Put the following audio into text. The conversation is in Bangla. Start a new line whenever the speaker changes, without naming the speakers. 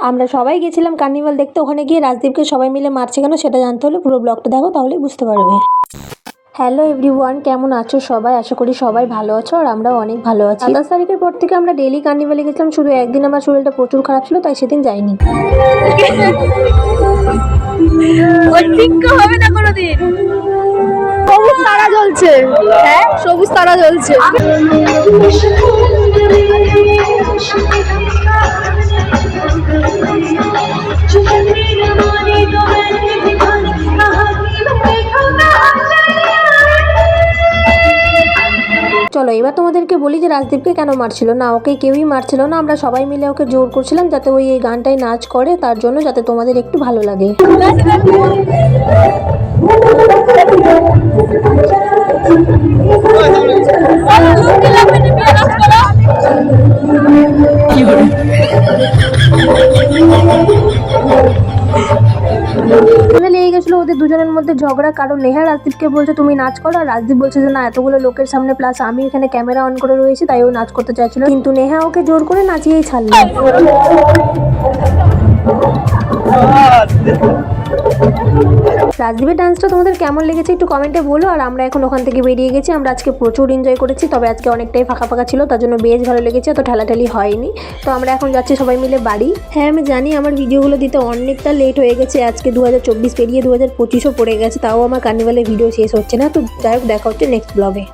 আমরা সবাই গেছিলাম কার্নিভাল দেখতে। ওখানে গিয়ে রাজদীপকে সবাই মিলে মারছে কেন সেটা জানতে হলে পুরো ব্লগটা দেখো, তাহলেই বুঝতে পারবে। হ্যালো এভরিওয়ান, কেমন আছো সবাই? আশা করি সবাই ভালো আছো আর আমরাও অনেক ভালো আছি। 27 তারিখের পর থেকে আমরা ডেইলি কার্নিভালে গেছিলাম, শুধু একদিন আমার শরীরটা প্রচুর খারাপ ছিল তাই সেদিন যাইনি।
হবে না কোনোদিন। সবুজ তারা জ্বলছে, হ্যাঁ সবুজ তারা জ্বলছে।
চলো এবার তোমাদেরকে বলি যে রাজদীপকে কেন মারছিল না। ওকে কেউই মারছিল না, আমরা সবাই মিলে ওকে জোর করছিলাম যাতে ওই এই গানটায় নাচ করে, তার জন্য যাতে তোমাদের একটু ভালো লাগে। লেগে গেছিলো ওদের দুজনের মধ্যে ঝগড়া, কারণ নেহা রাজদীপকে বলছে তুমি নাচ করো, আর রাজদীপ বলছে যে না এতগুলো লোকের সামনে প্লাস আমি এখানে ক্যামেরা অন করে রয়েছি তাই ও নাচ করতে চাইছিল, কিন্তু নেহা ওকে জোর করে নাচিয়েই ছাড়লো। রাজদীপের ডান্সটা তোমাদের কেমন লেগেছে একটু কমেন্টে বলো। আর আমরা এখন ওখান থেকে বেরিয়ে গেছি, আমরা আজকে প্রচুর এনজয় করেছি, তবে আজকে অনেকটাই ফাঁকা ফাঁকা ছিল তার জন্য বেশ ভালো লেগেছে, তো ঠেলাঠেলি হয়নি। তো আমরা এখন যাচ্ছি সবাই মিলে বাড়ি। হ্যাঁ আমি জানি আমার ভিডিওগুলো দিতে অনেকটা লেট হয়ে গেছে, আজকে 2024 পেরিয়ে 2025ও পড়ে গেছে, তাও আমার কার্নিভালের ভিডিও শেষ হচ্ছে না। তো যাই হোক, দেখা হচ্ছে নেক্সট ব্লগে।